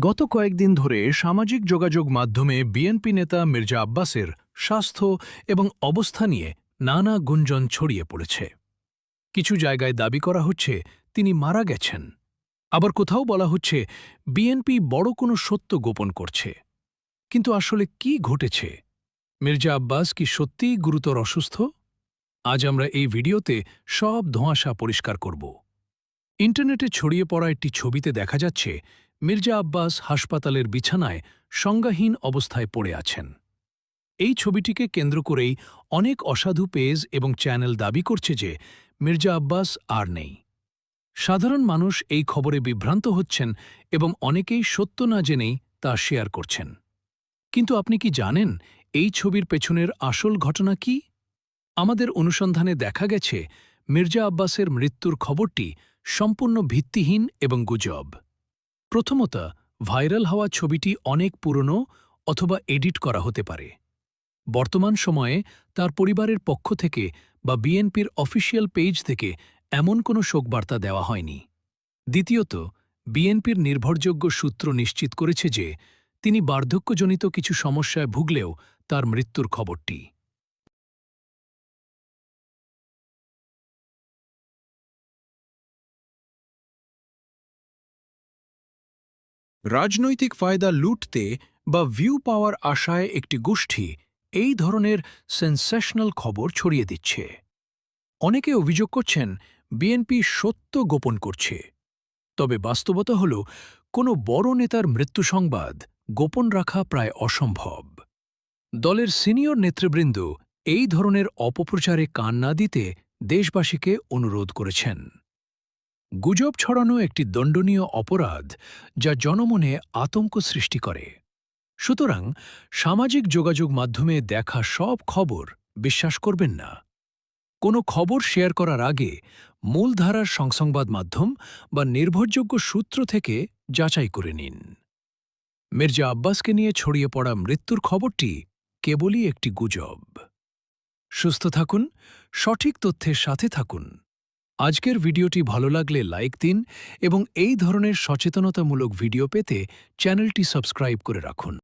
গত কয়েকদিন ধরে সামাজিক যোগাযোগ মাধ্যমে বিএনপি নেতা মির্জা আব্বাসের স্বাস্থ্য এবং অবস্থা নিয়ে নানা গুঞ্জন ছড়িয়ে পড়েছে। কিছু জায়গায় দাবি করা হচ্ছে তিনি মারা গেছেন, আবার কোথাও বলা হচ্ছে বিএনপি বড় কোনো সত্য গোপন করছে। কিন্তু আসলে কি ঘটেছে? মির্জা আব্বাস কি সত্যিই গুরুতর অসুস্থ? আজ আমরা এই ভিডিওতে সব ধোঁয়াশা পরিষ্কার করব। ইন্টারনেটে ছড়িয়ে পড়া একটি ছবিতে দেখা যাচ্ছে মির্জা আব্বাস হাসপাতালের বিছানায় সংজ্ঞাহীন অবস্থায় পড়ে আছেন। এই ছবিটিকে কেন্দ্র করেই অনেক অসাধু পেজ এবং চ্যানেল দাবি করছে যে মির্জা আব্বাস আর নেই। সাধারণ মানুষ এই খবরে বিভ্রান্ত হচ্ছেন এবং অনেকেই সত্য না জেনেই তা শেয়ার করছেন। কিন্তু আপনি কি জানেন এই ছবির পেছনের আসল ঘটনা কি? আমাদের অনুসন্ধানে দেখা গেছে মির্জা আব্বাসের মৃত্যুর খবরটি সম্পূর্ণ ভিত্তিহীন এবং গুজব। প্রথমত, ভাইরাল হওয়া ছবিটি অনেক পুরনো অথবা এডিট করা হতে পারে। বর্তমান সময়ে তার পরিবারের পক্ষ থেকে বা বিএনপির অফিসিয়াল পেজ থেকে এমন কোনো শোকবার্তা দেওয়া হয়নি। দ্বিতীয়ত, বিএনপির নির্ভরযোগ্য সূত্র নিশ্চিত করেছে যে তিনি বার্ধক্যজনিত কিছু সমস্যায় ভুগলেও তার মৃত্যুর খবরটি রাজনৈতিক ফায়দা লুটতে বা ভিউ পাওয়ার আশায় একটি গোষ্ঠী এই ধরনের সেন্সেশনাল খবর ছড়িয়ে দিচ্ছে। অনেকে অভিযোগ করছেন বিএনপি সত্য গোপন করছে। তবে বাস্তবতা হল কোনো বড় নেতার মৃত্যু সংবাদ গোপন রাখা প্রায় অসম্ভব। দলের সিনিয়র নেতৃবৃন্দ এই ধরনের অপপ্রচারে কান না দিতে দেশবাসীকে অনুরোধ করেছেন। গুজব ছড়ানো একটি দণ্ডনীয় অপরাধ যা জনমনে আতঙ্ক সৃষ্টি করে। সুতরাং সামাজিক যোগাযোগ মাধ্যমে দেখা সব খবর বিশ্বাস করবেন না। কোনো খবর শেয়ার করার আগে মূলধারার সংবাদ মাধ্যম বা নির্ভরযোগ্য সূত্র থেকে যাচাই করে নিন। মির্জা আব্বাসকে নিয়ে ছড়িয়ে পড়া মৃত্যুর খবরটি কেবলই একটি গুজব। সুস্থ থাকুন, সঠিক তথ্যের সাথে থাকুন। আজকের ভিডিওটি ভালো লাগলে লাইক দিন এবং এই ধরনের সচেতনতামূলক ভিডিও পেতে চ্যানেলটি সাবস্ক্রাইব করে রাখুন।